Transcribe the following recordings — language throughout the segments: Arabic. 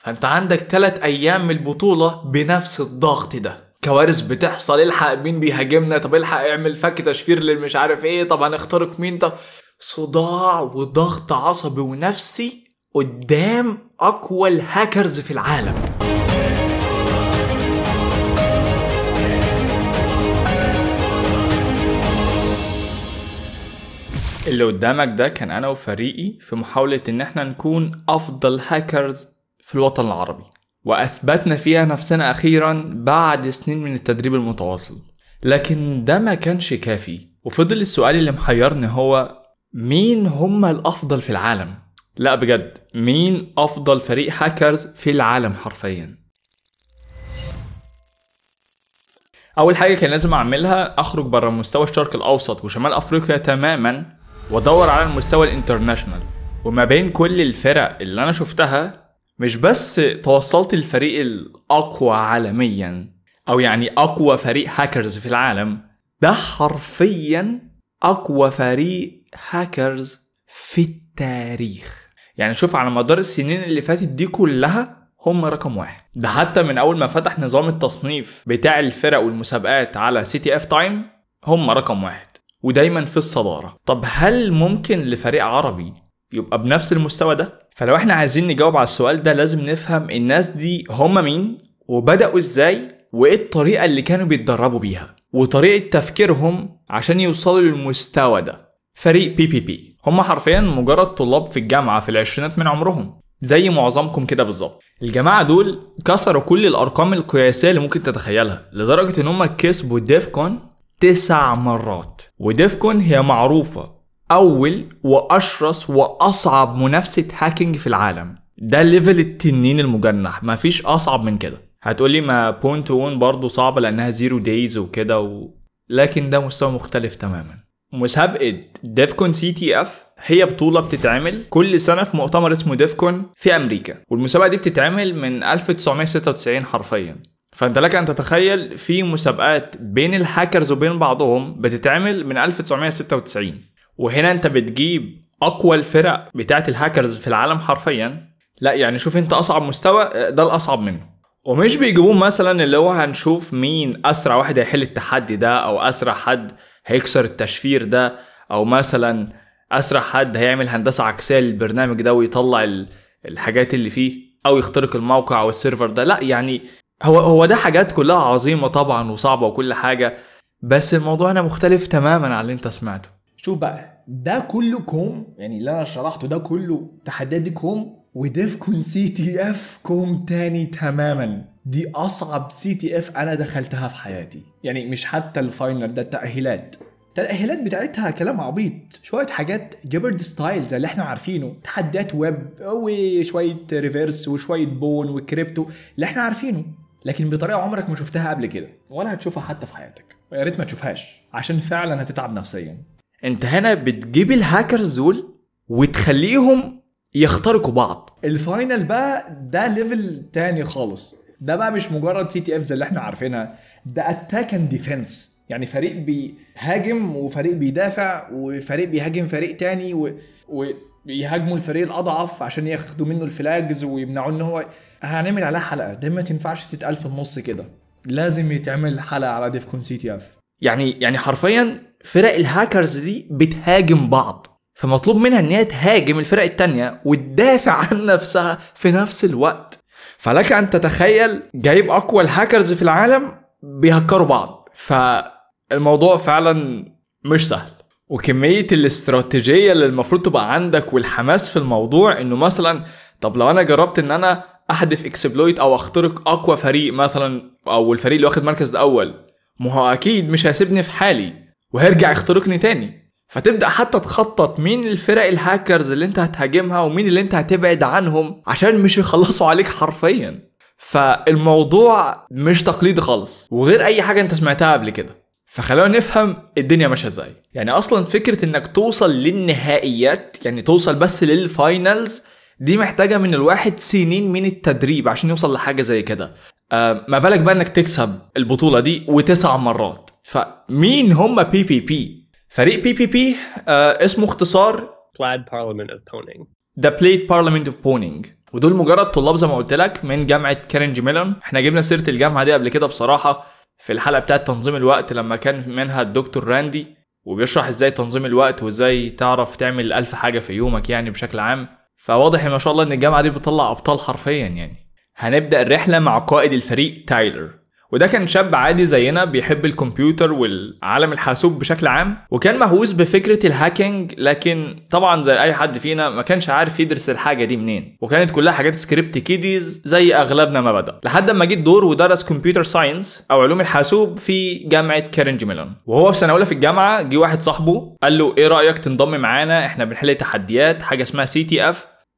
فانت عندك 3 ايام من البطولة بنفس الضغط ده، كوارث بتحصل، الحق مين بيهاجمنا، طب الحق اعمل فك تشفير للمش عارف ايه، طب هنخترق مين، طب صداع وضغط عصبي ونفسي قدام اقوى الهاكرز في العالم. اللي قدامك ده كان انا وفريقي في محاولة ان احنا نكون افضل هاكرز في الوطن العربي، واثبتنا فيها نفسنا اخيرا بعد سنين من التدريب المتواصل. لكن ده ما كانش كافي، وفضل السؤال اللي محيرني هو مين هم الافضل في العالم؟ لا بجد، مين افضل فريق هاكرز في العالم حرفيا؟ اول حاجة كان لازم اعملها اخرج برا مستوى الشرق الاوسط وشمال افريقيا تماما وادور على المستوى الانترناشنال. وما بين كل الفرق اللي انا شفتها مش بس توصلت للفريق الاقوى عالميا او يعني اقوى فريق هاكرز في العالم، ده حرفيا اقوى فريق هاكرز في التاريخ. يعني شوف على مدار السنين اللي فاتت دي كلها هم رقم 1. ده حتى من اول ما فتح نظام التصنيف بتاع الفرق والمسابقات على CTF تايم هم رقم 1 ودايما في الصدارة. طب هل ممكن لفريق عربي يبقى بنفس المستوى ده؟ فلو احنا عايزين نجاوب على السؤال ده لازم نفهم الناس دي هم مين وبدأوا ازاي وايه الطريقة اللي كانوا بيتدربوا بيها وطريقة تفكيرهم عشان يوصلوا للمستوى ده. فريق PPP هم حرفيا مجرد طلاب في الجامعة في العشرينات من عمرهم زي معظمكم كده بالظبط. الجماعة دول كسروا كل الارقام القياسية اللي ممكن تتخيلها، لدرجة ان هم كسبوا ديفكون 9 مرات. وديفكون هي معروفة اول واشرس واصعب منافسة هاكينج في العالم. ده ليفل التنين المجنح، مفيش اصعب من كده. هتقولي ما بوينت 1 برضو صعبة لانها 0 دايز وكده لكن ده مستوى مختلف تماما. مسابقة ديفكون CTF هي بطولة بتتعمل كل سنة في مؤتمر اسمه ديفكون في امريكا، والمسابقة دي بتتعمل من 1996 حرفيا. فانت لك ان تتخيل في مسابقات بين الهاكرز وبين بعضهم بتتعمل من 1996، وهنا انت بتجيب اقوى الفرق بتاعت الهاكرز في العالم حرفيا. لا يعني شوف انت اصعب مستوى ده الاصعب منه. ومش بيجيبوه مثلا اللي هو هنشوف مين اسرع واحد هيحل التحدي ده او اسرع حد هيكسر التشفير ده او مثلا اسرع حد هيعمل هندسة عكسية للبرنامج ده ويطلع الحاجات اللي فيه او يخترق الموقع او السيرفر ده. لا يعني هو ده حاجات كلها عظيمة طبعا وصعبة وكل حاجة، بس الموضوع هنا مختلف تماما عن اللي انت سمعته. شوف بقى، ده كله كوم، يعني اللي انا شرحته ده كله تحديات دي كوم، وديفكون CTF كوم تاني تماما. دي اصعب CTF انا دخلتها في حياتي، يعني مش حتى الفاينل ده، التأهيلات بتاعتها كلام عبيط، شوية حاجات جيبرد ستايل زي اللي احنا عارفينه، تحديات ويب وشوية ريفيرس وشوية بون وكريبتو اللي احنا عارفينه، لكن بطريقة عمرك ما شفتها قبل كده ولا هتشوفها حتى في حياتك، ويا ريت ما تشوفهاش عشان فعلا هتتعب نفسيا. انت هنا بتجيب الهاكرز دول وتخليهم يخترقوا بعض. الفاينل بقى ده ليفل تاني خالص، ده بقى مش مجرد CTF زي اللي احنا عارفينها، ده اتاك اند ديفنس، يعني فريق بيهاجم وفريق بيدافع وفريق بيهاجم فريق تاني ويهاجموا الفريق الاضعف عشان ياخدوا منه الفلاجز ويمنعوا ان هو. هنعمل عليها حلقة، ده ما تنفعش تتقال في النص كده، لازم يتعمل حلقة على ديفكون CTF. يعني حرفيا فرق الهاكرز دي بتهاجم بعض، فمطلوب منها ان هي تهاجم الفرق التانية وتدافع عن نفسها في نفس الوقت. فلك ان تتخيل جايب اقوى الهاكرز في العالم بيهكروا بعض، فالموضوع فعلا مش سهل. وكمية الاستراتيجية اللي المفروض تبقى عندك والحماس في الموضوع انه مثلا طب لو انا جربت ان انا احدث اكسبلويت او اخترق اقوى فريق مثلا او الفريق اللي واخد مركز الاول، ما هو اكيد مش هيسيبني في حالي وهيرجع يخترقني تاني. فتبدأ حتى تخطط مين الفرق الهاكرز اللي انت هتهاجمها ومين اللي انت هتبعد عنهم عشان مش يخلصوا عليك حرفيا. فالموضوع مش تقليدي خالص وغير اي حاجة انت سمعتها قبل كده. فخلونا نفهم الدنيا ماشيه ازاي. يعني اصلا فكرة انك توصل للنهائيات، يعني توصل بس للفاينلز، دي محتاجة من الواحد سنين من التدريب عشان يوصل لحاجة زي كده. ما بالك بقى انك تكسب البطولة دي و9 مرات. فمين هم PPP؟ فريق PPP اسمه اختصار Plaid Parliament of Poning. The Plaid Parliament of Poning. ودول مجرد طلاب زي ما قلت لك من جامعه كارنيجي ميلون. احنا جبنا سيره الجامعه دي قبل كده بصراحه في الحلقه بتاعه تنظيم الوقت لما كان منها الدكتور راندي وبيشرح ازاي تنظيم الوقت وازاي تعرف تعمل 1000 حاجه في يومك يعني بشكل عام. فواضح ما شاء الله ان الجامعه دي بتطلع ابطال حرفيا يعني. هنبدا الرحله مع قائد الفريق تايلر، وده كان شاب عادي زينا بيحب الكمبيوتر والعالم الحاسوب بشكل عام، وكان مهووس بفكرة الهاكينج، لكن طبعا زي اي حد فينا ما كانش عارف يدرس الحاجة دي منين، وكانت كلها حاجات سكريبت كيديز زي اغلبنا ما بدأ، لحد ما جه الدور ودرس كمبيوتر ساينس او علوم الحاسوب في جامعة كارنيجي ميلون. وهو في سنة اولى في الجامعة جه واحد صاحبه قال له ايه رأيك تنضم معانا، احنا بنحل تحديات حاجة اسمها CTF،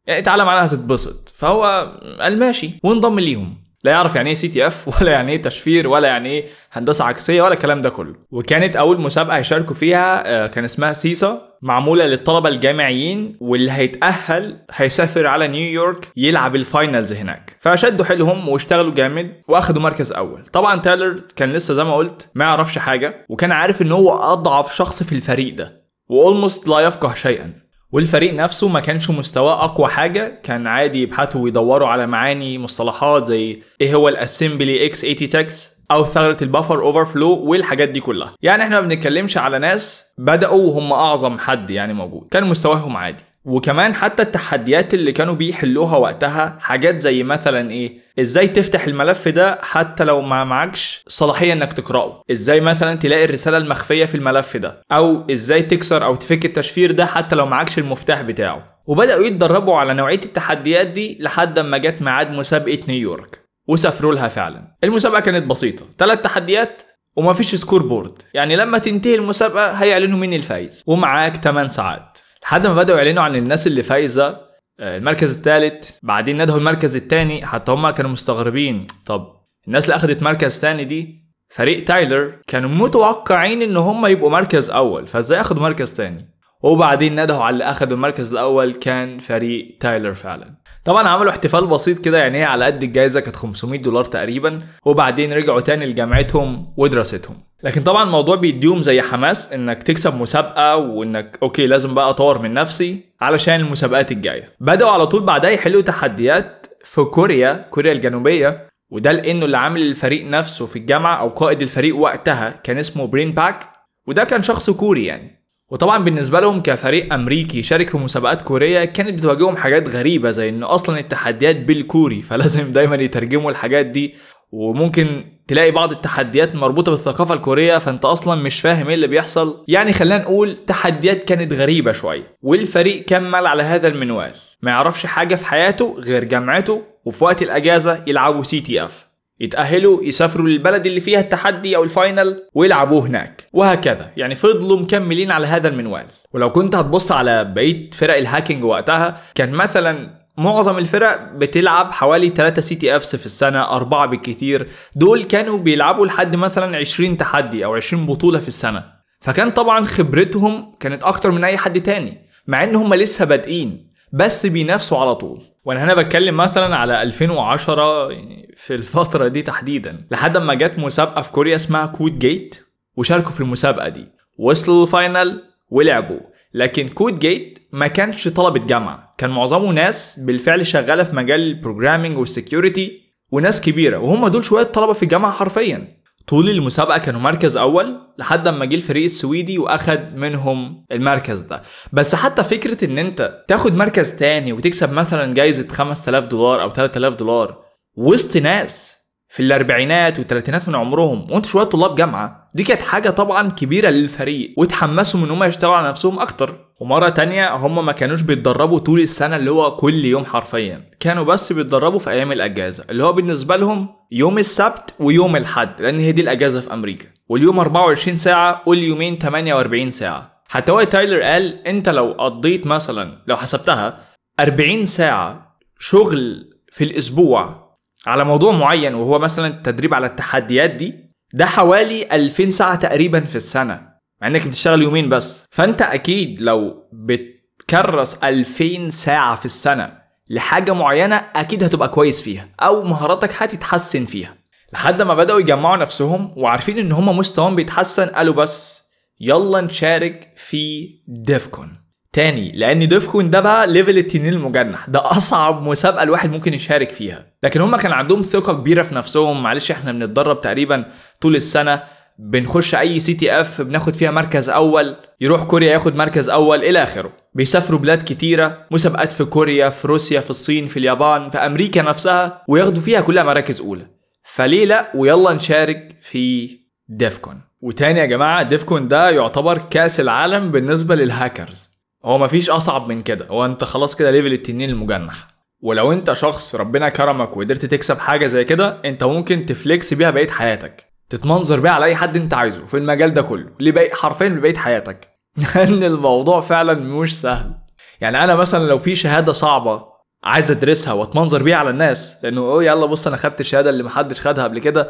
يعني تعالى معانا هتتبسط. فهو قال ماشي وانضم ليهم. لا يعرف يعني ايه CTF ولا يعني ايه تشفير ولا يعني ايه هندسه عكسيه ولا الكلام ده كله. وكانت اول مسابقه هيشاركوا فيها كان اسمها سيسا، معموله للطلبه الجامعيين، واللي هيتاهل هيسافر على نيويورك يلعب الفاينلز هناك. فشدوا حيلهم واشتغلوا جامد واخدوا مركز اول. طبعا تايلر كان لسه زي ما قلت ما يعرفش حاجه، وكان عارف ان هو اضعف شخص في الفريق ده والموست لا يفقه شيئا، والفريق نفسه ما كانش مستواه اقوى حاجه، كان عادي يبحثوا ويدوروا على معاني مصطلحات زي ايه هو الاسمبلي x86 او ثغره البفر اوفرفلو والحاجات دي كلها. يعني احنا ما بنتكلمش على ناس بداوا وهم اعظم حد يعني موجود، كان مستواهم عادي. وكمان حتى التحديات اللي كانوا بيحلوها وقتها حاجات زي مثلا ايه، ازاي تفتح الملف ده حتى لو ما معكش صلاحيه انك تقراه، ازاي مثلا تلاقي الرساله المخفيه في الملف ده، او ازاي تكسر او تفك التشفير ده حتى لو معكش المفتاح بتاعه. وبداوا يتدربوا على نوعيه التحديات دي لحد ما جت ميعاد مسابقه نيويورك وسافروا لها. فعلا المسابقه كانت بسيطه، 3 تحديات وما فيش سكور بورد، يعني لما تنتهي المسابقه هيعلنوا مين الفايز، ومعاك 8 ساعات. لحد ما بدأوا يعلنوا عن الناس اللي فايزة، المركز الثالث، بعدين ندهوا المركز الثاني. حتى هم كانوا مستغربين، طب الناس اللي اخدت مركز ثاني دي فريق تايلر كانوا متوقعين ان هم يبقوا مركز اول، فازاي اخدوا مركز ثاني؟ وبعدين ندهوا على اللي اخدوا المركز الاول كان فريق تايلر فعلا. طبعا عملوا احتفال بسيط كده، يعني هي على قد الجائزه كانت $500 تقريبا، وبعدين رجعوا تاني لجامعتهم ودراستهم. لكن طبعا الموضوع بيديهم زي حماس انك تكسب مسابقه، وانك اوكي لازم بقى اطور من نفسي علشان المسابقات الجايه. بداوا على طول بعدها يحلوا تحديات في كوريا الجنوبيه، وده لانه اللي عامل الفريق نفسه في الجامعه او قائد الفريق وقتها كان اسمه برين باك، وده كان شخص كوري يعني. وطبعا بالنسبه لهم كفريق امريكي يشارك في مسابقات كوريه كانت بتواجههم حاجات غريبه، زي انه اصلا التحديات بالكوري فلازم دايما يترجموا الحاجات دي، وممكن تلاقي بعض التحديات مربوطه بالثقافه الكوريه فانت اصلا مش فاهم ايه اللي بيحصل. يعني خلينا نقول تحديات كانت غريبه شويه، والفريق كمل على هذا المنوال، ما يعرفش حاجه في حياته غير جامعته، وفي وقت الاجازه يلعبوا CTF، يتأهلوا يسافروا للبلد اللي فيها التحدي او الفاينل ويلعبوه هناك، وهكذا. يعني فضلوا مكملين على هذا المنوال. ولو كنت هتبص على بقية فرق الهاكينج وقتها، كان مثلا معظم الفرق بتلعب حوالي 3 CTFs في السنة، 4 بالكتير. دول كانوا بيلعبوا لحد مثلا 20 تحدي او 20 بطولة في السنة، فكان طبعا خبرتهم كانت اكتر من اي حد تاني، مع ان هم لسه بادئين بس بينافسوا على طول. وانا هنا بتكلم مثلا على 2010 يعني في الفترة دي تحديدا، لحد ما جت مسابقة في كوريا اسمها كود جيت، وشاركوا في المسابقة دي، وصلوا الفاينل ولعبوا. لكن كود جيت ما كانش طلبة جامعة، كان معظمه ناس بالفعل شغالة في مجال البروجرامينج والسكيورتي وناس كبيرة، وهم دول شوية طلبة في الجامعة حرفيا. طول المسابقة كانوا مركز أول لحد ما جه الفريق السويدي وأخد منهم المركز ده. بس حتى فكرة إن أنت تاخد مركز تاني وتكسب مثلا جايزة $5000 أو $3000 وسط ناس في الأربعينات والثلاثينات من عمرهم وأنت شوية طلاب جامعة، دي كانت حاجة طبعا كبيرة للفريق، وتحمسوا من هم يشتغلوا على نفسهم أكتر. ومرة تانية هم ما كانوش بيتدربوا طول السنة اللي هو كل يوم حرفيا، كانوا بس بيتدربوا في أيام الأجازة اللي هو بالنسبة لهم يوم السبت ويوم الحد، لأن هي دي الأجازة في أمريكا، واليوم 24 ساعة واليومين 48 ساعة. حتى هو تايلر قال أنت لو قضيت مثلا لو حسبتها 40 ساعة شغل في الأسبوع على موضوع معين، وهو مثلا التدريب على التحديات دي، ده حوالي 2000 ساعة تقريبا في السنة، مع انك بتشتغل يومين بس. فانت اكيد لو بتكرس 2000 ساعة في السنة لحاجة معينة اكيد هتبقى كويس فيها، او مهاراتك هتتحسن فيها. لحد ما بدأوا يجمعوا نفسهم وعارفين ان هم مستواهم بيتحسن، قالوا بس يلا نشارك في ديفكون. تاني لان ديفكون ده بقى ليفل التنين المجنح، ده اصعب مسابقه الواحد ممكن يشارك فيها. لكن هما كان عندهم ثقه كبيره في نفسهم. معلش احنا بنتدرب تقريبا طول السنه، بنخش اي CTF بناخد فيها مركز اول، يروح كوريا ياخد مركز اول الى اخره. بيسافروا بلاد كتيره، مسابقات في كوريا، في روسيا، في الصين، في اليابان، في امريكا نفسها، وياخدوا فيها كلها مراكز اولى. فليه لا ويلا نشارك في ديفكون. وتاني يا جماعه ديفكون ده يعتبر كاس العالم بالنسبه للهاكرز. هو مفيش اصعب من كده، هو انت خلاص كده ليفل التنين المجنح. ولو انت شخص ربنا كرمك وقدرت تكسب حاجه زي كده، انت ممكن تفليكس بيها بقيه حياتك، تتمنظر بيها على اي حد انت عايزه في المجال ده كله لبقى حرفيا لبقيه حياتك. لان الموضوع فعلا مش سهل. يعني انا مثلا لو في شهاده صعبه عايز ادرسها واتمنظر بيها على الناس، لانه يلا بص انا خدت الشهاده اللي محدش خدها قبل كده،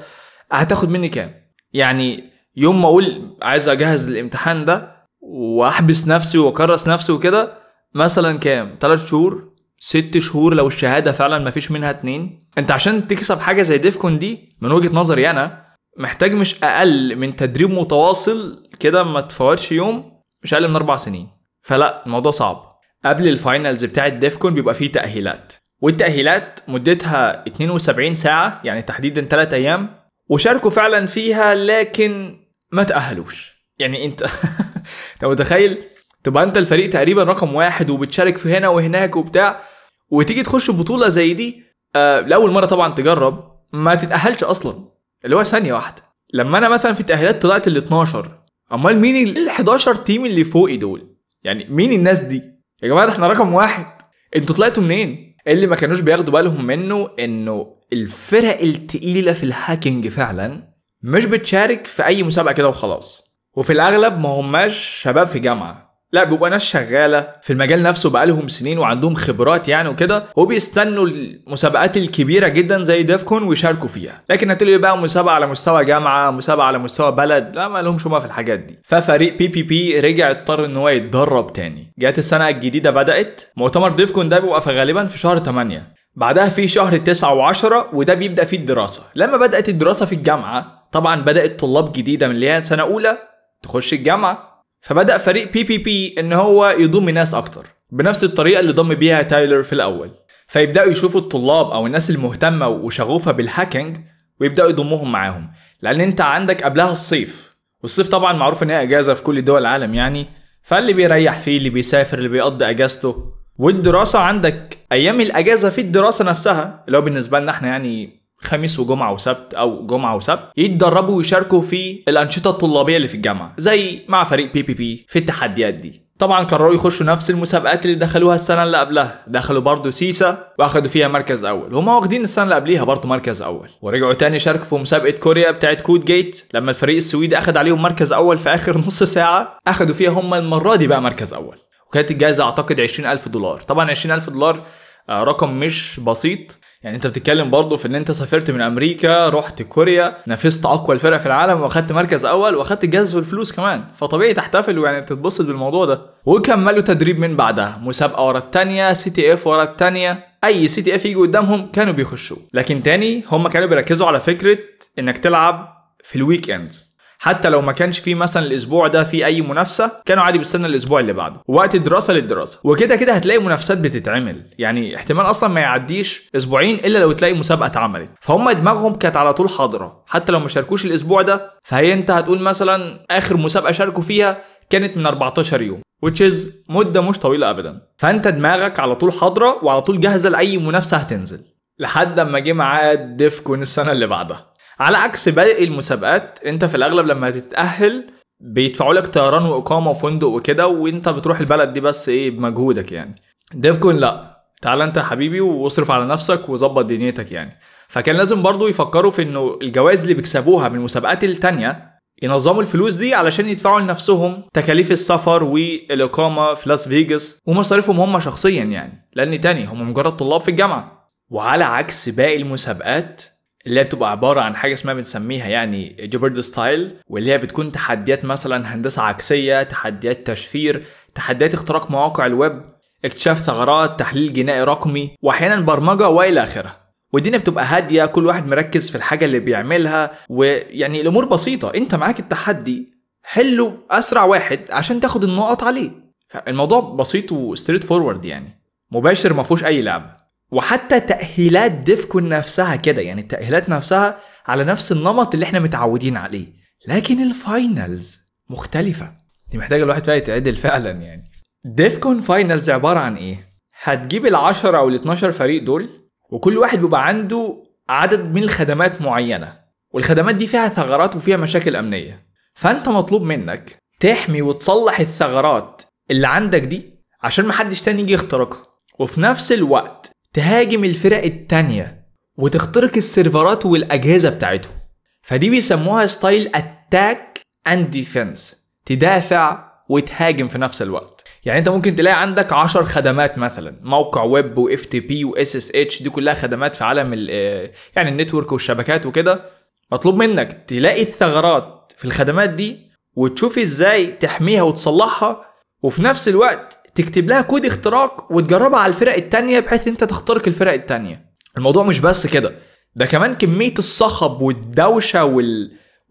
هتاخد مني كام؟ يعني يوم ما اقول عايز اجهز الامتحان ده واحبس نفسي واكرس نفسي وكده، مثلا كام؟ 3 شهور 6 شهور لو الشهاده فعلا مفيش منها 2. انت عشان تكسب حاجه زي ديفكون دي من وجهه نظري انا محتاج مش اقل من تدريب متواصل كده، ما تفوتش يوم، مش اقل من 4 سنين. فلا الموضوع صعب. قبل الفاينلز بتاعه ديفكون بيبقى فيه تأهيلات، والتأهيلات مدتها 72 ساعة، يعني تحديدا 3 ايام، وشاركوا فعلا فيها لكن ما تأهلوش. يعني انت انت متخيل تبقى انت الفريق تقريبا رقم 1 وبتشارك في هنا وهناك وبتاع، وتيجي تخش بطولة زي دي لأول مرة طبعا تجرب، ما تتأهلش اصلا، اللي هو ثانية واحدة. لما انا مثلا في التأهيلات طلعت ال 12، امال مين ال 11 تيم اللي فوقي دول؟ يعني مين الناس دي يا جماعة؟ ده احنا رقم 1، انتوا طلعتوا منين؟ اللي ما كانوش بياخدوا بالهم منه انه الفرق التقيلة في الهاكينج فعلا مش بتشارك في اي مسابقة كده وخلاص، وفي الاغلب ما هماش شباب في جامعة، لا بيبقى ناس شغالة في المجال نفسه بقالهم سنين وعندهم خبرات يعني وكده، وبيستنوا المسابقات الكبيرة جدا زي ديفكون ويشاركوا فيها. لكن هتلاقي بقى مسابقة على مستوى جامعة، مسابقة على مستوى بلد، لا ما لهمش هما في الحاجات دي. ففريق PPP رجع اضطر ان هو يتدرب تاني. جات السنة الجديدة بدأت، مؤتمر ديفكون ده بيبقى في غالبا في شهر 8، بعدها في شهر 9 و10، وده بيبدأ فيه الدراسة. لما بدأت الدراسة في الجامعة طبعا بدأت طلاب جديدة من اللي هي سنة أولى تخش الجامعة، فبدأ فريق PPP ان هو يضم ناس اكتر بنفس الطريقة اللي ضم بيها تايلر في الاول. فيبدأوا يشوفوا الطلاب او الناس المهتمة وشغوفة بالهاكينج ويبدأوا يضموهم معاهم، لان انت عندك قبلها الصيف، والصيف طبعا معروف ان هي اجازة في كل دول العالم يعني، فاللي بيريح فيه، اللي بيسافر، اللي بيقضي اجازته. والدراسة عندك ايام الاجازة في الدراسة نفسها، اللي هو بالنسبة لنا احنا يعني خميس وجمعة وسبت أو جمعة وسبت، يتدربوا ويشاركوا في الأنشطة الطلابية اللي في الجامعة زي مع فريق PPP في التحديات دي. طبعا قرروا يخشوا نفس المسابقات اللي دخلوها السنة اللي قبلها، دخلوا برضو سيسا واخدوا فيها مركز أول، هما واخدين السنة اللي قبليها برضو مركز أول، ورجعوا تاني شاركوا في مسابقة كوريا بتاعت كود جيت لما الفريق السويدي أخد عليهم مركز أول في آخر نص ساعة، أخدوا فيها هما المرة دي بقى مركز أول، وكانت الجائزة أعتقد $20,000. طبعا $20,000 رقم مش بسيط، يعني انت بتتكلم برضه في ان انت سافرت من امريكا، رحت كوريا، نافست اقوى الفرق في العالم واخدت مركز اول واخدت الجائزه والفلوس كمان، فطبيعي تحتفل ويعني تتبسط بالموضوع ده. وكملوا تدريب من بعدها، مسابقه ورا الثانيه، CTF ورا الثانيه، اي CTF يجي قدامهم كانوا بيخشوا. لكن تاني هم كانوا بيركزوا على فكره انك تلعب في الويك اند، حتى لو ما كانش فيه مثلا الاسبوع ده في اي منافسه، كانوا عادي بيستنى الاسبوع اللي بعده، وقت الدراسه للدراسه. وكده كده هتلاقي منافسات بتتعمل، يعني احتمال اصلا ما يعديش اسبوعين الا لو تلاقي مسابقه اتعملت، فهم دماغهم كانت على طول حاضره، حتى لو ما شاركوش الاسبوع ده، فهي انت هتقول مثلا اخر مسابقه شاركوا فيها كانت من 14 يوم which is مده مش طويله ابدا، فانت دماغك على طول حاضره وعلى طول جاهزه لاي منافسه هتنزل، لحد اما جه ميعاد ديفكون السنه اللي بعدها. على عكس باقي المسابقات، انت في الاغلب لما هتتأهل بيدفعوا لك طيران واقامه وفندق وكده، وانت بتروح البلد دي بس ايه بمجهودك يعني. ديفكون لا، تعال انت يا حبيبي واصرف على نفسك وظبط دنيتك يعني. فكان لازم برضو يفكروا في انه الجوائز اللي بيكسبوها من المسابقات التانية ينظموا الفلوس دي علشان يدفعوا لنفسهم تكاليف السفر والاقامه في لاس فيجاس ومصاريفهم هم شخصيا يعني، لان تاني هم مجرد طلاب في الجامعه. وعلى عكس باقي المسابقات اللي هي بتبقى عبارة عن حاجة اسمها بنسميها يعني جيبرد ستايل، واللي هي بتكون تحديات مثلا هندسة عكسية، تحديات تشفير، تحديات اختراق مواقع الويب، اكتشاف ثغرات، تحليل جنائي رقمي، واحيانا برمجة والى اخره. والدنيا بتبقى هادية، كل واحد مركز في الحاجة اللي بيعملها، ويعني الامور بسيطة، انت معاك التحدي حله اسرع واحد عشان تاخد النقط عليه. فالموضوع بسيط وستريت فورورد، يعني مباشر، ما فيهوش اي لعب. وحتى تأهيلات ديفكون نفسها كده، يعني التأهيلات نفسها على نفس النمط اللي احنا متعودين عليه. لكن الفاينلز مختلفة، دي محتاجة الواحد فيها يتعدل فعلا. يعني ديفكون فاينلز عبارة عن ايه؟ هتجيب ال10 او ال12 فريق دول، وكل واحد بيبقى عنده عدد من الخدمات معينة، والخدمات دي فيها ثغرات وفيها مشاكل أمنية. فأنت مطلوب منك تحمي وتصلح الثغرات اللي عندك دي عشان محدش تاني يجي يخترقها، وفي نفس الوقت تهاجم الفرق التانية وتخترق السيرفرات والأجهزة بتاعتهم. فدي بيسموها ستايل اتاك اند ديفنس، تدافع وتهاجم في نفس الوقت. يعني انت ممكن تلاقي عندك 10 خدمات مثلا، موقع ويب و FTP و SSH، دي كلها خدمات في عالم يعني النتورك والشبكات وكده. مطلوب منك تلاقي الثغرات في الخدمات دي وتشوف ازاي تحميها وتصلحها، وفي نفس الوقت تكتب لها كود اختراق وتجربها على الفرق التانية بحيث انت تخترق الفرق التانية. الموضوع مش بس كده، ده كمان كمية الصخب والدوشة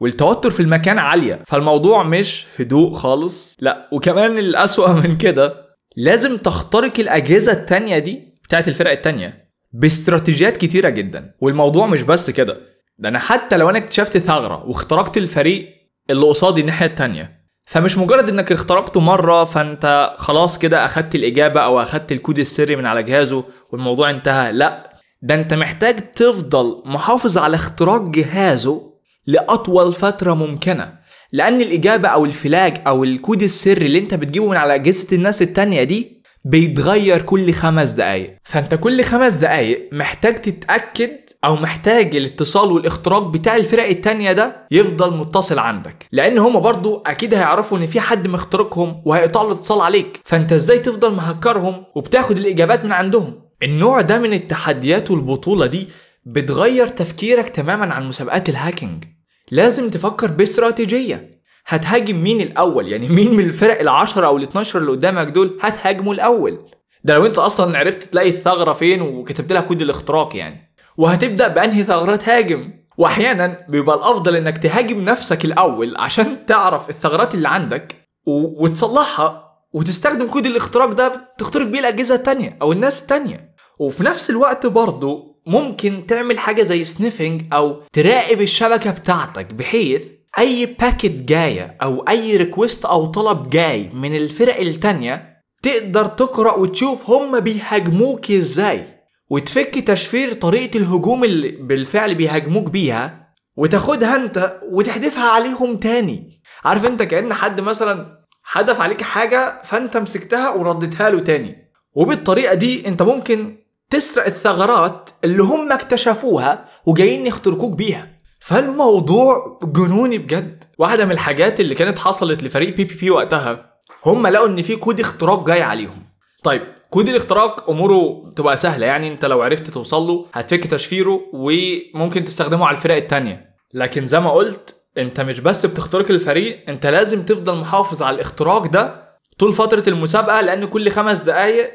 والتوتر في المكان عالية، فالموضوع مش هدوء خالص. لا، وكمان الأسوأ من كده لازم تخترق الأجهزة التانية دي بتاعت الفرق التانية باستراتيجيات كتيرة جدا. والموضوع مش بس كده، ده أنا حتى لو أنا اكتشفت ثغرة واخترقت الفريق اللي قصادي الناحية التانية، فمش مجرد انك اخترقته مرة فانت خلاص كده اخدت الإجابة او اخدت الكود السري من على جهازه والموضوع انتهى. لا، ده انت محتاج تفضل محافظ على اختراق جهازه لأطول فترة ممكنة، لأن الإجابة أو الفلاج أو الكود السري اللي انت بتجيبه من على أجهزة الناس التانية دي بيتغير كل 5 دقايق. فانت كل 5 دقايق محتاج تتأكد أو محتاج الاتصال والاختراق بتاع الفرق التانية ده يفضل متصل عندك، لأن هما برضو أكيد هيعرفوا إن في حد مخترقهم وهيقطعوا الاتصال عليك. فانت ازاي تفضل مهكرهم وبتاخد الإجابات من عندهم؟ النوع ده من التحديات والبطولة دي بتغير تفكيرك تماما عن مسابقات الهاكينج. لازم تفكر باستراتيجية، هتهاجم مين الأول؟ يعني مين من الفرق 10 أو 12 اللي قدامك دول هتهاجمه الأول؟ ده لو انت أصلا عرفت تلاقي الثغرة فين وكتبت لها كود الاختراق يعني. وهتبدأ بأنهي ثغرة تهاجم؟ وأحيانا بيبقى الأفضل إنك تهاجم نفسك الأول عشان تعرف الثغرات اللي عندك وتصلحها، وتستخدم كود الاختراق ده تخترق بيه الأجهزة التانية أو الناس التانية. وفي نفس الوقت برضو ممكن تعمل حاجة زي سنيفنج أو تراقب الشبكة بتاعتك، بحيث أي باكيت جاية أو أي ريكوست أو طلب جاي من الفرق التانية تقدر تقرأ وتشوف هم بيهاجموك إزاي، وتفك تشفير طريقة الهجوم اللي بالفعل بيهاجموك بيها وتاخدها أنت وتحدفها عليهم تاني. عارف أنت كأن حد مثلا حدف عليك حاجة فأنت مسكتها وردتها له تاني، وبالطريقة دي أنت ممكن تسرق الثغرات اللي هم اكتشفوها وجايين يخترقوك بيها. فالموضوع جنوني بجد. واحدة من الحاجات اللي كانت حصلت لفريق PPP وقتها، هم لقوا ان في كود اختراق جاي عليهم. طيب كود الاختراق اموره تبقى سهلة، يعني انت لو عرفت توصل له هتفك تشفيره وممكن تستخدمه على الفرق التانية. لكن زي ما قلت انت مش بس بتخترق الفريق، انت لازم تفضل محافظ على الاختراق ده طول فترة المسابقة، لأن كل 5 دقايق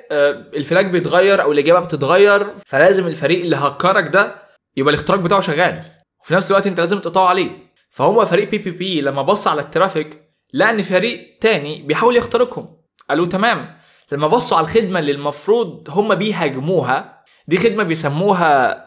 الفلاج بيتغير أو الإجابة بتتغير. فلازم الفريق اللي هكرك ده يبقى الاختراق بتاعه شغال، وفي نفس الوقت أنت لازم تقطعه عليه. فهم فريق PPP لما بص على الترافيك لقى إن فريق تاني بيحاول يخترقهم، قالوا تمام. لما بصوا على الخدمة اللي المفروض هم بيهاجموها، دي خدمة بيسموها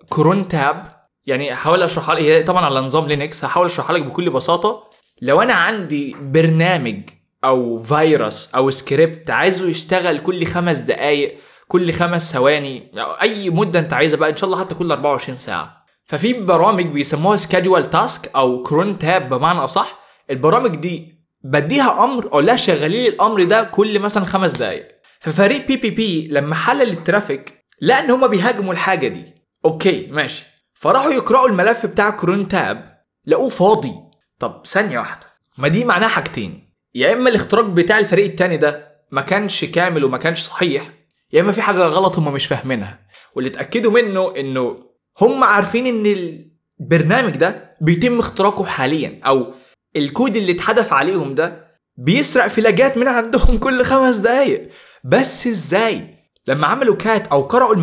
كرون تاب. يعني هحاول أشرحها لك، هي طبعا على نظام لينكس، هحاول أشرحها لك بكل بساطة. لو أنا عندي برنامج او فيروس او سكريبت عايزه يشتغل كل 5 دقايق، كل 5 ثواني، او اي مده انت عايزها بقى، ان شاء الله حتى كل 24 ساعه، ففي برامج بيسموها سكادجوال تاسك او كرون تاب بمعنى اصح. البرامج دي بديها امر اقول لها شغلي لي الامر ده كل مثلا 5 دقايق. ففريق PPP لما حلل الترافيك لقى ان هما بيهاجموا الحاجه دي. اوكي ماشي، فراحوا يقرأوا الملف بتاع كرون تاب لقوه فاضي. طب ثانيه واحده، ما دي معناها حاجتين، يا اما الاختراق بتاع الفريق التاني ده ما كانش كامل وما كانش صحيح، يا اما في حاجه غلط هم مش فاهمينها. واللي اتاكدوا منه انه هم عارفين ان البرنامج ده بيتم اختراقه حاليا، او الكود اللي اتحدف عليهم ده بيسرق فلاجات من عندهم كل 5 دقايق. بس ازاي؟ لما عملوا كات او قرأوا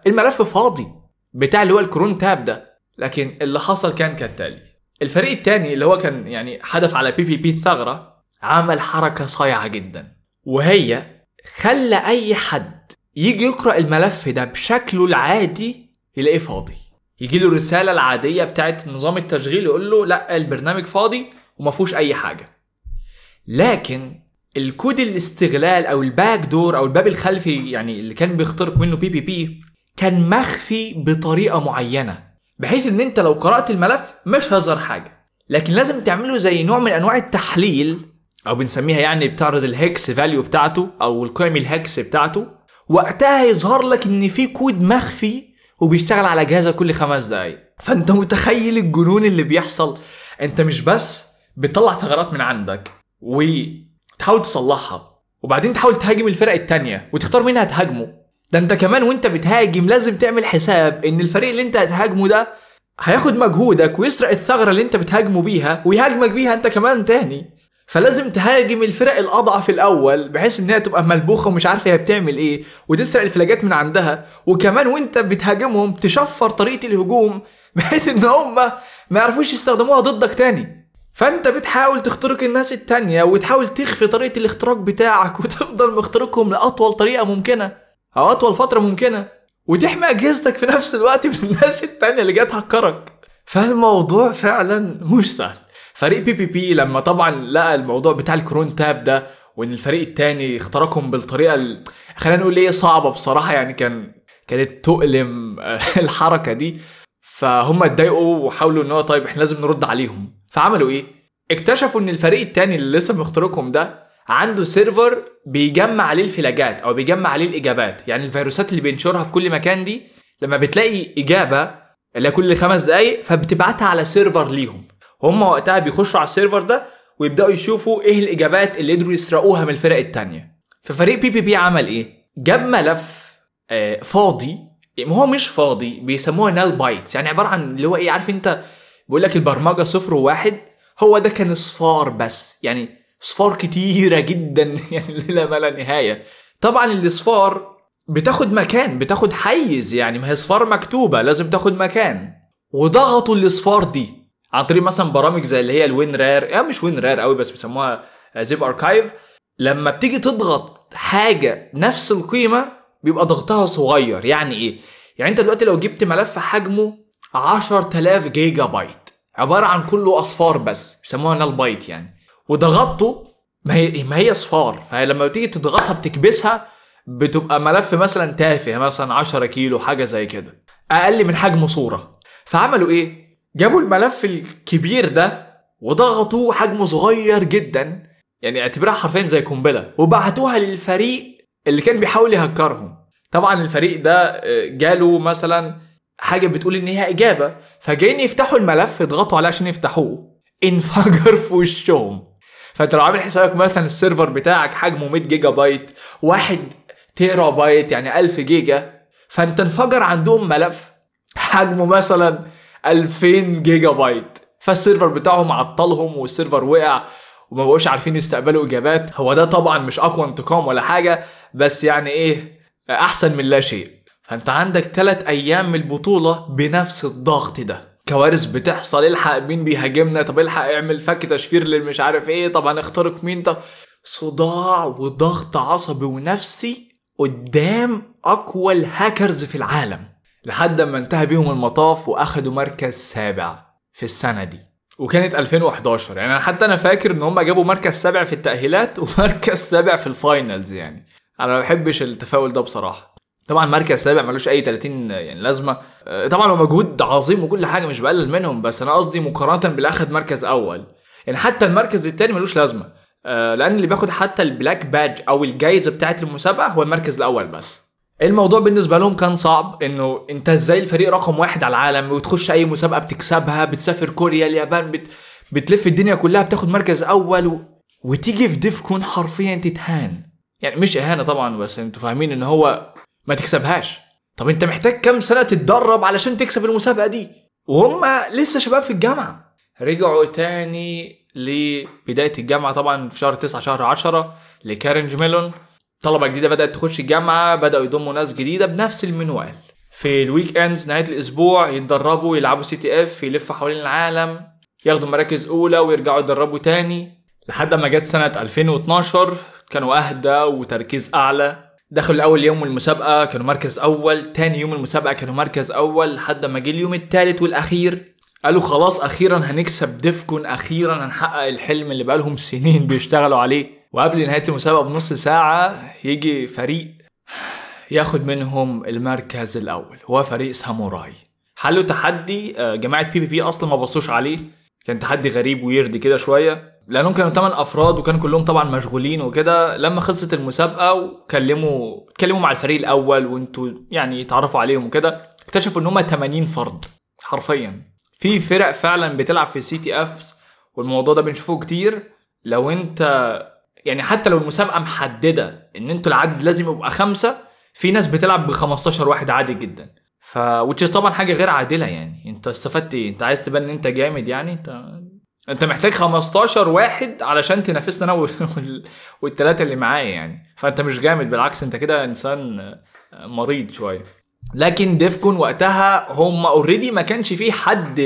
الملف فاضي بتاع اللي هو الكرون تاب ده. لكن اللي حصل كان كالتالي، الفريق التاني اللي هو كان يعني حدف على PPP الثغرة عمل حركة صايعة جدا، وهي خلى اي حد يجي يقرأ الملف ده بشكله العادي يلاقيه فاضي، يجيله الرسالة العادية بتاعت نظام التشغيل يقول له لا البرنامج فاضي ومفهوش اي حاجة. لكن الكود الاستغلال او الباك دور او الباب الخلفي يعني اللي كان بيخترق منه بي كان مخفي بطريقة معينة، بحيث ان انت لو قرأت الملف مش هظهر حاجة، لكن لازم تعمله زي نوع من انواع التحليل او بنسميها يعني بتعرض الهكس فاليو بتاعته او القيم الهكس بتاعته، وقتها يظهر لك ان في كود مخفي وبيشتغل على جهازك كل 5 دقايق. فانت متخيل الجنون اللي بيحصل؟ انت مش بس بتطلع ثغرات من عندك وتحاول تصلحها وبعدين تحاول تهاجم الفرق التانية وتختار مين هتهاجمه، ده انت كمان وانت بتهاجم لازم تعمل حساب ان الفريق اللي انت هتهاجمه ده هياخد مجهودك ويسرق الثغرة اللي انت بتهاجمه بيها ويهاجمك بيها انت كمان تاني. فلازم تهاجم الفرق الاضعف الاول بحيث انها تبقى ملبوخة ومش عارفة هي بتعمل ايه وتسرق الفلاجات من عندها، وكمان وانت بتهاجمهم تشفر طريقة الهجوم بحيث ان هم ما يعرفوش يستخدموها ضدك تاني. فانت بتحاول تخترق الناس التانية وتحاول تخفي طريقة الاختراق بتاعك وتفضل مخترقهم لأطول طريقة ممكنة او اطول فترة ممكنة وتحمي اجهزتك في نفس الوقت من الناس التانية اللي جات هتكرك. فالموضوع فعلا مش سهل. فريق بي لما طبعا لقى الموضوع بتاع الكرون تاب ده وان الفريق التاني اخترقهم بالطريقة خلينا نقول ايه صعبة بصراحة، يعني كانت تؤلم الحركة دي، فهم اتضايقوا وحاولوا ان هو طيب احنا لازم نرد عليهم. فعملوا ايه؟ اكتشفوا ان الفريق التاني اللي لسه مخترقهم ده عنده سيرفر بيجمع عليه الفلاجات او بيجمع عليه الاجابات، يعني الفيروسات اللي بينشرها في كل مكان دي لما بتلاقي اجابة اللي كل 5 دقايق فبتبعتها على سيرفر ليهم، هم وقتها بيخشوا على السيرفر ده ويبداوا يشوفوا ايه الاجابات اللي قدروا يسرقوها من الفرق التانية. ففريق بي عمل ايه؟ جاب ملف فاضي، ما هو مش فاضي، بيسموها نال بايت، يعني عبارة عن اللي هو ايه، عارف انت بيقول لك البرمجة 0 و1، هو ده كان صفار بس، يعني صفار كتيرة جدا يعني لا ما لا نهاية. طبعا الاصفار بتاخد مكان، بتاخد حيز، يعني ما هي صفار مكتوبة لازم تاخد مكان، وضغطوا الاصفار دي عن طريق مثلا برامج زي اللي هي الوين رار، يعني مش وين رار قوي بس بيسموها زيب اركايف. لما بتيجي تضغط حاجة نفس القيمة بيبقى ضغطها صغير. يعني ايه؟ يعني انت دلوقتي لو جبت ملف حجمه 10,000 جيجا بايت عبارة عن كله اصفار بس بيسموها نال بايت يعني، وضغطته ما هي اصفار، فلما تيجي تضغطها بتكبسها بتبقى ملف مثلا تافه، مثلا 10 كيلو حاجة زي كده، اقل من حجم صورة. فعملوا ايه؟ جابوا الملف الكبير ده وضغطوه حجمه صغير جدا، يعني اعتبرها حرفيا زي قنبلة، وبعتوها للفريق اللي كان بيحاول يهكرهم. طبعا الفريق ده جاله مثلا حاجة بتقول ان هي اجابة، فجايين يفتحوا الملف يضغطوا عليه عشان يفتحوه، انفجر في وشهم. فانت لو عامل حسابك مثلا السيرفر بتاعك حجمه 100 جيجا بايت، 1 تيرا بايت يعني 1000 جيجا، فانت انفجر عندهم ملف حجمه مثلا 2000 جيجا بايت، فالسيرفر بتاعهم عطلهم والسيرفر وقع وما بقوش عارفين يستقبلوا اجابات. هو ده طبعا مش اقوى انتقام ولا حاجة، بس يعني ايه، احسن من لا شيء. فانت عندك 3 ايام من البطولة بنفس الضغط ده، كوارث بتحصل، الحق مين بيهاجمنا، طب الحق اعمل فك تشفير للمش عارف ايه، طب هنخترق مين، طب صداع وضغط عصبي ونفسي قدام اقوى الهاكرز في العالم، لحد ما انتهى بيهم المطاف واخدوا مركز 7 في السنة دي، وكانت 2011. يعني حتى انا فاكر ان هم جابوا مركز 7 في التأهيلات ومركز 7 في الفاينلز، يعني انا ما بحبش التفاؤل ده بصراحة. طبعا مركز 7 ملوش اي 30 يعني لازمة، طبعا هو مجهود عظيم وكل حاجة مش بقلل منهم، بس انا قصدي مقارنة بالاخد مركز اول، يعني حتى المركز التاني ملوش لازمة، لان اللي بياخد حتى البلاك باج او الجايزة بتاعت المسابقة هو المركز الاول بس. الموضوع بالنسبة لهم كان صعب، انه انت ازاي الفريق رقم 1 على العالم وتخش اي مسابقة بتكسبها، بتسافر كوريا اليابان، بتلف الدنيا كلها بتاخد مركز اول وتيجي في ديفكون حرفيا تتهان. يعني مش اهانة طبعا، بس انتوا فاهمين ان هو ما تكسبهاش. طب انت محتاج كام سنة تتدرب علشان تكسب المسابقة دي، وهم لسه شباب في الجامعة. رجعوا تاني لبداية الجامعة طبعا في شهر 9 شهر 10 لكارنج ميلون، طلبة جديدة بدأت تخش الجامعة، بدأوا يضموا ناس جديدة بنفس المنوال. في الويك اندز نهاية الاسبوع يتدربوا، يلعبوا CTF، يلفوا حوالين العالم، ياخدوا مراكز اولى ويرجعوا يتدربوا تاني، لحد ما جت سنة 2012 كانوا اهدى وتركيز اعلى. دخلوا اول يوم المسابقه كانوا مركز اول، تاني يوم المسابقه كانوا مركز اول، لحد ما جه اليوم الثالث والاخير قالوا خلاص اخيرا هنكسب ديفكون، اخيرا هنحقق الحلم اللي بقالهم سنين بيشتغلوا عليه. وقبل نهايه المسابقه بنص ساعه يجي فريق ياخد منهم المركز الاول، هو فريق ساموراي. حلوا تحدي جماعه بي اصلا ما بصوش عليه، كان تحدي غريب ويرد كده شويه لانهم كانوا 8 افراد وكانوا كلهم طبعا مشغولين وكده. لما خلصت المسابقه اتكلموا مع الفريق الاول وانتوا يعني تعرفوا عليهم وكده، اكتشفوا ان هم 80 فرد حرفيا. في فرق فعلا بتلعب في سي تي اف، والموضوع ده بنشوفه كتير. لو انت يعني حتى لو المسابقه محدده ان انتوا العدد لازم يبقى 5، في ناس بتلعب ب15 واحد عادي جدا. وتش طبعا حاجه غير عادله. يعني انت استفدت ايه؟ انت عايز تبان ان انت جامد؟ يعني انت محتاج 15 واحد علشان تنافسنا انا والثلاثه اللي معايا يعني. فانت مش جامد، بالعكس انت كده انسان مريض شويه. لكن ديفكون وقتها هم اوريدي ما كانش فيه حد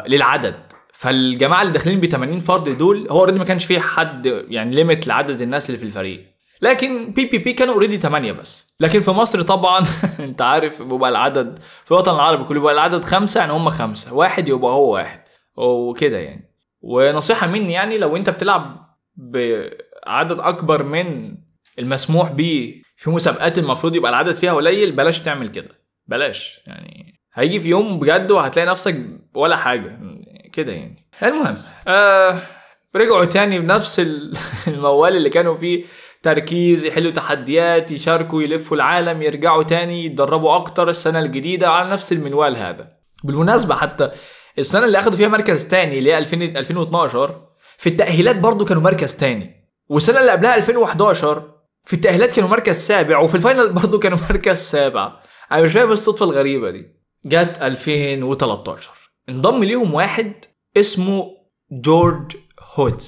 للعدد. فالجماعه اللي داخلين ب 80 فرد دول هو اوريدي ما كانش فيه حد يعني ليميت لعدد الناس اللي في الفريق. لكن بي كانوا اوريدي 8 بس. لكن في مصر طبعا انت عارف بيبقى العدد في الوطن العربي كله بيبقى العدد 5، يعني هم 5، واحد يبقى هو واحد وكده يعني. ونصيحة مني يعني لو انت بتلعب بعدد اكبر من المسموح به في مسابقات المفروض يبقى العدد فيها قليل، بلاش تعمل كده، بلاش. يعني هيجي في يوم بجد وهتلاقي نفسك ولا حاجة كده يعني. المهم رجعوا تاني بنفس الموال اللي كانوا فيه، تركيز، يحلوا تحديات، يشاركوا، يلفوا العالم، يرجعوا تاني يتدربوا اكتر السنة الجديدة على نفس المنوال هذا. بالمناسبة حتى السنة اللي اخدوا فيها مركز تاني اللي هي 2012 في التأهيلات برضو كانوا مركز تاني، والسنة اللي قبلها 2011 في التأهيلات كانوا مركز سابع، وفي الفاينل برضو كانوا مركز سابع. انا مش فاهم الصدفة الغريبة دي. جت 2013 انضم ليهم واحد اسمه جورج هود،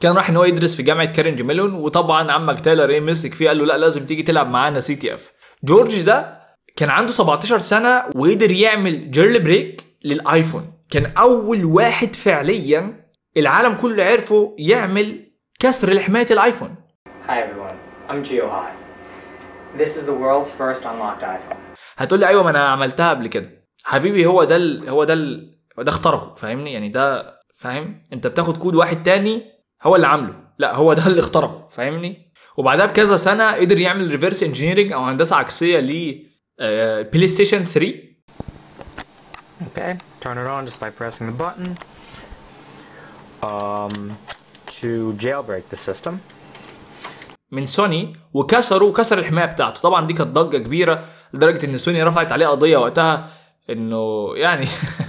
كان راح ان هو يدرس في جامعه كارنيجي ميلون، وطبعا عمك تايلر مسك فيه قال له لا لازم تيجي تلعب معانا سي تي اف. جورج ده كان عنده 17 سنه وقدر يعمل جيرل بريك للايفون، كان اول واحد فعليا العالم كله عرفه يعمل كسر لحمايه الايفون. Hi everyone, I'm Gio High. This is the world's first unlocked iPhone. هتقول لي ايوه ما انا عملتها قبل كده حبيبي. هو ده اخترقه، فاهمني يعني؟ ده فاهم؟ انت بتاخد كود واحد تاني هو اللي عامله، لا هو ده اللي اخترقه، فاهمني؟ وبعدها بكذا سنه قدر يعمل ريفرس انجينيرنج او هندسه عكسيه ل بلاي ستيشن 3. Okay, turn it on just by pressing the button to jailbreak the system. من سوني وكسر الحمايه بتاعته. طبعا دي كانت ضجه كبيره لدرجه ان سوني رفعت عليه قضيه وقتها انه يعني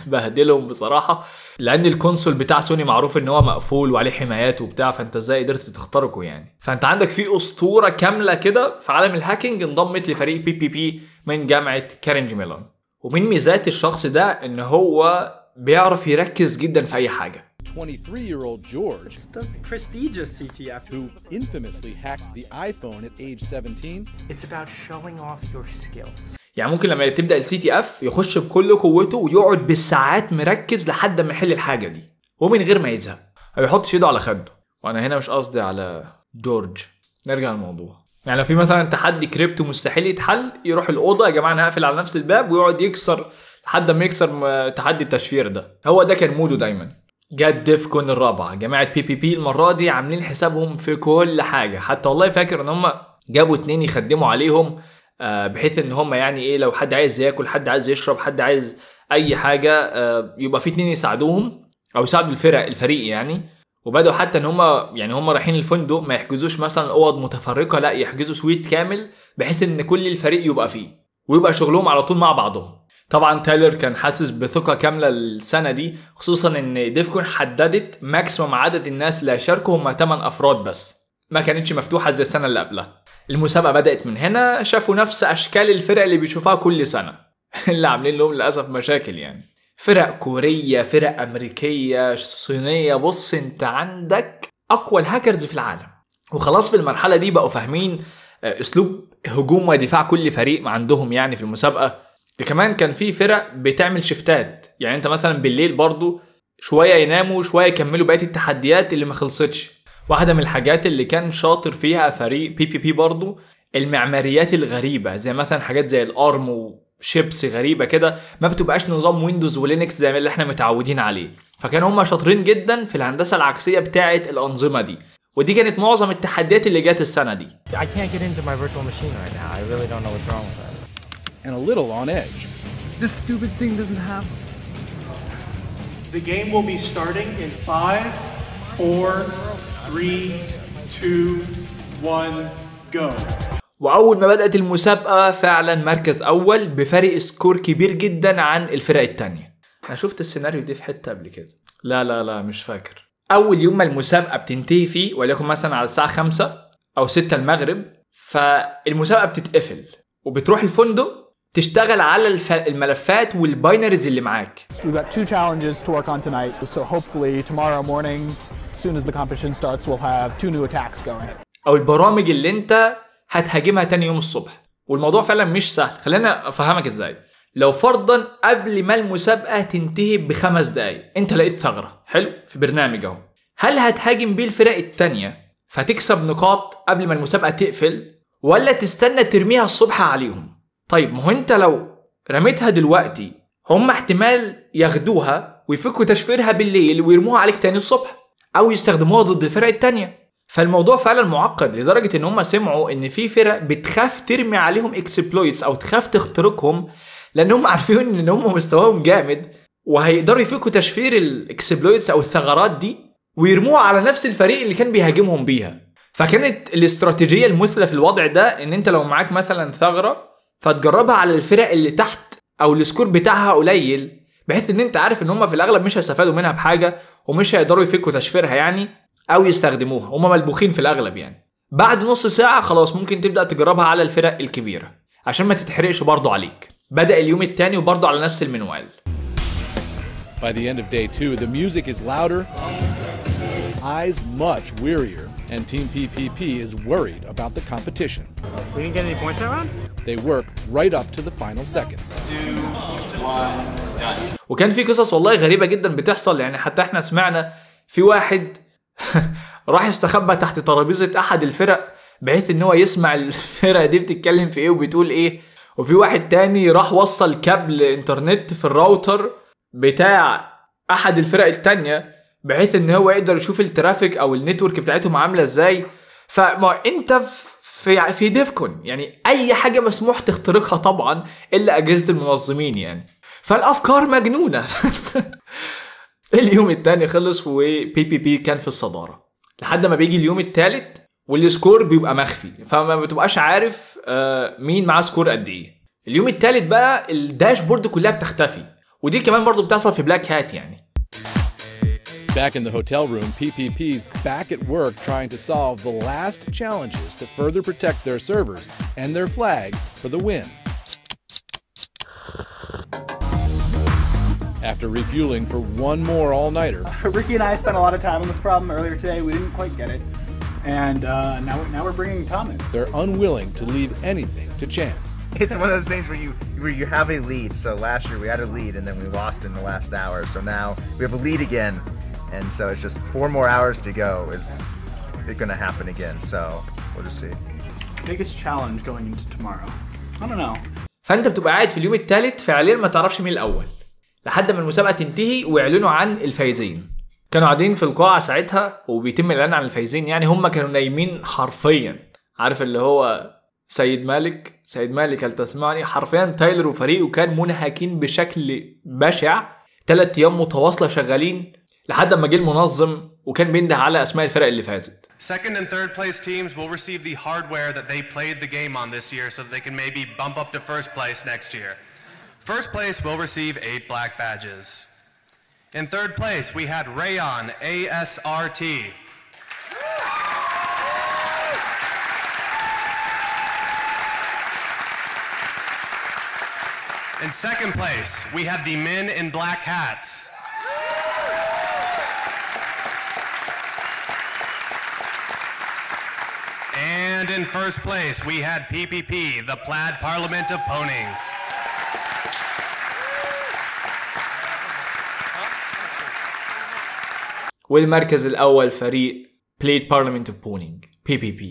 بهدلهم بصراحه، لان الكونسول بتاع سوني معروف ان هو مقفول وعليه حمايات وبتاع، فانت ازاي قدرت تخترقه يعني؟ فانت عندك في اسطوره كامله كده في عالم الهاكينج انضمت لفريق بي من جامعه كارنيجي ميلون. ومن ميزات الشخص ده ان هو بيعرف يركز جدا في اي حاجه. 23-year-old George, The prestigious CTF. who infamously hacked the iPhone at age 17, It's about showing off your skills. يعني ممكن لما تبدا السي تي اف يخش بكل قوته ويقعد بالساعات مركز لحد ما يحل الحاجه دي ومن غير ما يزهق، ما بيحطش ايده على خده. وانا هنا مش قصدي على جورج. نرجع للموضوع. يعني لو في مثلا تحدي كريبتو مستحيل يتحل، يروح الاوضه يا جماعه انا هقفل على نفس الباب ويقعد يكسر لحد ما يكسر تحدي التشفير ده. هو ده كان موده دايما. جت ديفكون الرابعه، جماعه بي المره دي عاملين حسابهم في كل حاجه. حتى والله فاكر ان هم جابوا 2 يخدموا عليهم بحيث ان هم يعني ايه لو حد عايز ياكل، حد عايز يشرب، حد عايز اي حاجه يبقى في 2 يساعدوهم او يساعدوا الفريق يعني. وبدأوا حتى ان هم رايحين الفندق ما يحجزوش مثلا اوض متفرقه، لا يحجزوا سويت كامل بحيث ان كل الفريق يبقى فيه ويبقى شغلهم على طول مع بعضهم. طبعا تايلر كان حاسس بثقه كامله السنه دي، خصوصا ان ديفكون حددت ماكسيمم عدد الناس اللي هيشاركوا هم 8 افراد بس، ما كانتش مفتوحه زي السنه اللي قبلها. المسابقه بدات من هنا، شافوا نفس اشكال الفرق اللي بيشوفوها كل سنه اللي عاملين لهم للاسف مشاكل يعني. فرق كوريه، فرق امريكيه، صينيه. بص انت عندك اقوى الهاكرز في العالم. وخلاص في المرحله دي بقوا فاهمين اسلوب هجوم ودفاع كل فريق عندهم يعني في المسابقه. ده كمان كان في فرق بتعمل شفتات، يعني انت مثلا بالليل برضو شويه يناموا شويه يكملوا بقيه التحديات اللي ما خلصتش، واحدة من الحاجات اللي كان شاطر فيها فريق بي بي بي برضو المعماريات الغريبة، زي مثلا حاجات زي الارم وشيبس غريبة كده ما بتبقاش نظام ويندوز ولينكس زي اللي احنا متعودين عليه. فكان هما شاطرين جدا في الهندسة العكسية بتاعة الأنظمة دي، ودي كانت معظم التحديات اللي جات السنة دي. I can't get into my virtual machine right now. I really don't know what's wrong with it. And a little on edge. This stupid thing doesn't have. The game will be starting in 5, 4, 3, 2, 1, go. وأول ما بدأت المسابقة فعلا مركز أول بفرق سكور كبير جدا عن الفرق التانية. أنا شفت السيناريو دي في حتة قبل كده، لا مش فاكر. أول يوم ما المسابقة بتنتهي فيه وليكن مثلا على الساعة 5 أو 6 المغرب، فالمسابقة بتتقفل وبتروح الفندق تشتغل على الملفات والباينريز اللي معاك. We've got 2 challenges to work on tonight, so hopefully tomorrow morning, as soon as the competition starts, we'll have 2 new attacks going. أو البرامج اللي أنت هتهاجمها تاني يوم الصبح. والموضوع فعلا مش سهل. خلينا أفهمك إزاي. لو فرضا قبل ما المسابقة تنتهي ب5 دقايق أنت لقيت ثغرة حلو في برنامج أهو، هل هتهاجم بيه الفرق التانية فتكسب نقاط قبل ما المسابقة تقفل، ولا تستنى ترميها الصبح عليهم؟ طيب ما هو أنت لو رميتها دلوقتي هم احتمال ياخدوها ويفكوا تشفيرها بالليل ويرموها عليك تاني الصبح، أو يستخدموها ضد الفرق التانية. فالموضوع فعلا معقد لدرجة ان هم سمعوا ان في فرق بتخاف ترمي عليهم اكسبلويتس او تخاف تخترقهم، لان هم عارفين ان هم مستواهم جامد وهيقدروا يفكوا تشفير الاكسبلويتس او الثغرات دي ويرموها على نفس الفريق اللي كان بيهاجمهم بيها. فكانت الاستراتيجية المثلى في الوضع ده ان انت لو معاك مثلا ثغرة فتجربها على الفرق اللي تحت او السكور بتاعها قليل، بحيث ان انت عارف ان هم في الاغلب مش هيستفادوا منها بحاجة ومش هيقدروا يفكوا تشفيرها يعني او يستخدموها، هم ملبوخين في الاغلب يعني. بعد نص ساعة خلاص ممكن تبدأ تجربها على الفرق الكبيرة عشان ما تتحرقش برضو عليك. بدأ اليوم التاني وبرضو على نفس المنوال. By the end of day 2, the music is louder, eyes much wearier, and Team PPP is worried about the competition. We didn't get any points that round? They work right up to the final seconds. 2, 1, done. وكان في قصص والله غريبة جدا بتحصل، يعني حتى احنا سمعنا في واحد راح يستخبى تحت ترابيزة احد الفرق بحيث ان هو يسمع الفرقة دي بتتكلم في ايه وبتقول ايه، وفي واحد تاني راح وصل كابل انترنت في الراوتر بتاع احد الفرق التانية بحيث ان هو يقدر يشوف الترافيك او النتورك بتاعتهم عاملة ازاي. فما انت في ديفكون يعني اي حاجة مسموح تخترقها طبعا الا اجهزة المنظمين يعني، فالافكار مجنونة. اليوم التاني خلص وبي بي بي كان في الصدارة لحد ما بيجي اليوم التالت والسكور بيبقى مخفي، فما بتبقاش عارف مين معاه سكور قد ايه. اليوم التالت بقى الداشبورد كلها بتختفي، ودي كمان برضو بتحصل في بلاك هات يعني. Back in the hotel room, PPP's back at work trying to solve the last challenges to further protect their servers and their flags for the win. After refueling for one more all-nighter, Ricky and I spent a lot of time on this problem earlier today. We didn't quite get it. And now we're bringing Tom in. they're unwilling to leave anything to chance. It's one of those things where you have a lead. So last year we had a lead and then we lost in the last hour. So now we have a lead again. And so it's just 4 more hours to go. Is it going to happen again? So we'll just see. Biggest challenge going into tomorrow. I don't know. فانت بتبقى قاعد في اليوم الثالث فعليا ما تعرفش مين الاول لحد ما المسابقه تنتهي ويعلنوا عن الفايزين. كانوا قاعدين في القاعه ساعتها وبيتم الاعلان عن الفايزين، يعني هم كانوا نايمين حرفيا. عارف اللي هو سيد مالك هل تسمعني؟ حرفيا تايلر وفريقه كان منهكين بشكل بشع. 3 ايام متواصله شغالين لحد ما جه المنظم وكان بينده على اسماء الفرق اللي فازت. Second and third place teams will receive the hardware that they played the game on this year so that they can maybe bump up to first place next year. First place will receive 8 black badges. In third place, we had Rayon ASRT. In second place, we had the men in black hats. And in first place, we had PPP, the Plaid Parliament of Poning. والمركز الأول فريق Played Parliament of Pawning PPP.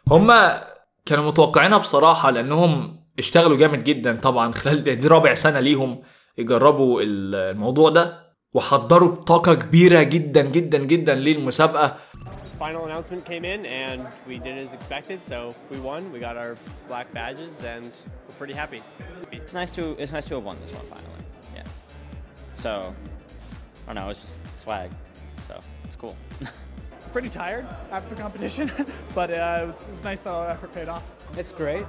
هما كانوا متوقعينها بصراحة لأنهم اشتغلوا جامد جدا طبعا خلال دي رابع سنة ليهم يجربوا الموضوع ده وحضروا بطاقة كبيرة جدا جدا جدا للمسابقة. Final announcement came in and we did as expected, so we won. We got our black badges and we're pretty happy. It's nice to have won this one finally. Yeah. So I don't know, it's just swag. So it's cool. Pretty tired after the competition, but it was nice that all the effort paid off. It's great.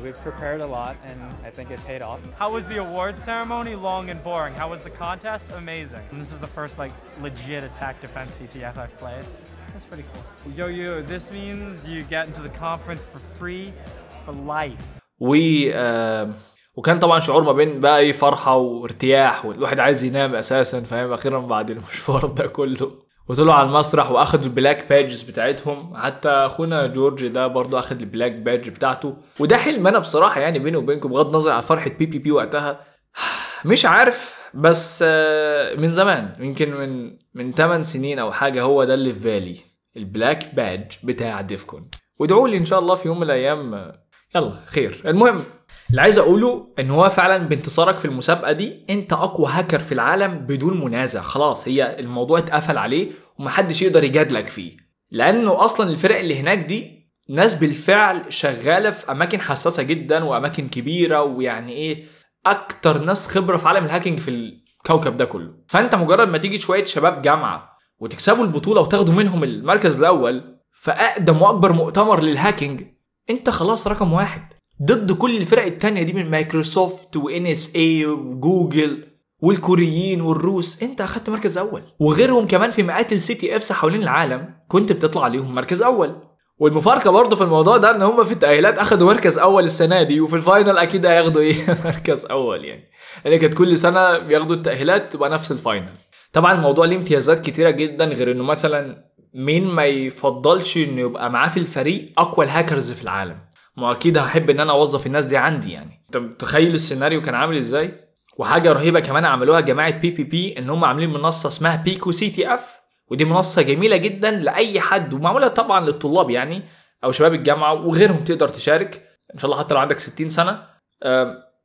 We've prepared a lot, and I think it paid off. How was the award ceremony? Long and boring. How was the contest? Amazing. And this is the first like legit attack defense CTF I've played. That's pretty cool. Yo, this means you get into the conference for free for life. وكان طبعا شعور ما بين بقى ايه فرحة وارتياح والواحد عايز ينام اساسا فاهم اخيرا بعد المشوار ده كله. وطلعوا على المسرح واخدوا البلاك باجز بتاعتهم، حتى اخونا جورج ده برضو اخد البلاك باج بتاعته، وده حلم انا بصراحة يعني بيني وبينكم بغض النظر على فرحة PPP وقتها. مش عارف بس من زمان يمكن من 8 سنين او حاجة هو ده اللي في بالي، البلاك باج بتاع ديفكون. وادعوا لي ان شاء الله في يوم من الايام يلا خير. المهم اللي عايز اقوله ان هو فعلا بانتصارك في المسابقه دي انت اقوى هاكر في العالم بدون منازع، خلاص هي الموضوع اتقفل عليه ومحدش يقدر يجادلك فيه، لانه اصلا الفرق اللي هناك دي ناس بالفعل شغاله في اماكن حساسه جدا واماكن كبيره، ويعني ايه اكتر ناس خبره في عالم الهاكينج في الكوكب ده كله. فانت مجرد ما تيجي شويه شباب جامعه وتكسبوا البطوله وتاخدوا منهم المركز الاول في اقدم واكبر مؤتمر للهاكينج، انت خلاص رقم واحد ضد كل الفرق التانية دي من مايكروسوفت وNSA وجوجل والكوريين والروس. انت اخدت مركز اول، وغيرهم كمان في مئات الCTFs حوالين العالم كنت بتطلع عليهم مركز اول. والمفارقة برضه في الموضوع ده ان هم في التأهيلات اخدوا مركز اول السنة دي، وفي الفاينل اكيد هياخدوا ايه مركز اول يعني، اللي كانت كل سنة بياخدوا التأهيلات تبقى نفس الفاينل. طبعا الموضوع ليه امتيازات كتيرة جدا، غير انه مثلا مين ما يفضلش انه يبقى معاه في الفريق اقوى الهاكرز في العالم، ما اكيد هحب ان انا اوظف الناس دي عندي يعني. انت متخيل السيناريو كان عامل ازاي؟ وحاجه رهيبه كمان عملوها جماعه PPP ان هم عاملين منصه اسمها بيكو CTF، ودي منصه جميله جدا لاي حد ومعموله طبعا للطلاب يعني او شباب الجامعه وغيرهم، تقدر تشارك ان شاء الله حتى لو عندك 60 سنه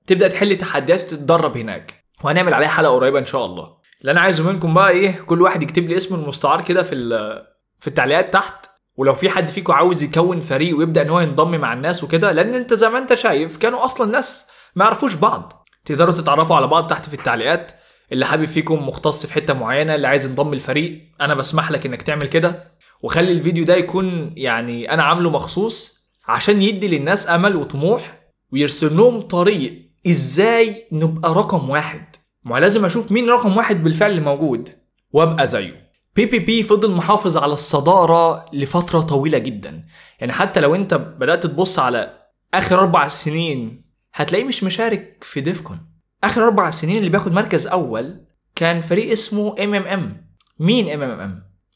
تبدا تحل تحديات وتتدرب هناك، وهنعمل عليها حلقه قريبه ان شاء الله. اللي انا عايزه منكم بقى ايه، كل واحد يكتب لي اسمه المستعار كده في التعليقات تحت، ولو في حد فيكم عاوز يكون فريق ويبدا ان هو ينضم مع الناس وكده، لان انت زي ما انت شايف كانوا اصلا ناس ما يعرفوش بعض، تقدروا تتعرفوا على بعض تحت في التعليقات. اللي حابب فيكم مختص في حته معينه، اللي عايز ينضم الفريق، انا بسمح لك انك تعمل كده. وخلي الفيديو ده يكون يعني انا عامله مخصوص عشان يدي للناس امل وطموح ويرسم لهم طريق ازاي نبقى رقم واحد. ما لازم اشوف مين رقم واحد بالفعل موجود وابقى زيه. PPP فضل محافظ على الصدارة لفترة طويلة جدا، يعني حتى لو انت بدأت تبص على اخر 4 سنين هتلاقيه مش مشارك في ديفكون. اخر 4 سنين اللي بياخد مركز اول كان فريق اسمه MMM. مين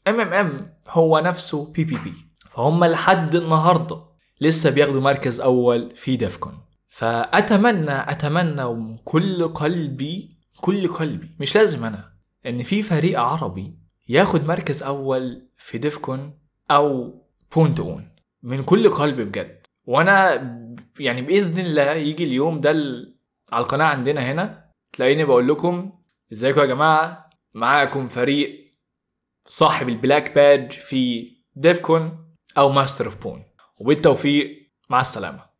MMM هو نفسه PPP، فهم لحد النهاردة لسه بياخدوا مركز اول في ديفكون. فأتمنى وكل قلبي مش لازم انا ان في فريق عربي ياخد مركز اول في ديفكون او بوينت اون من كل قلب بجد. وانا يعني باذن الله يجي اليوم ده على القناه عندنا هنا تلاقيني بقول لكم ازيكم يا جماعه، معاكم فريق صاحب البلاك باج في ديفكون او ماستر اوف بون، وبالتوفيق مع السلامه.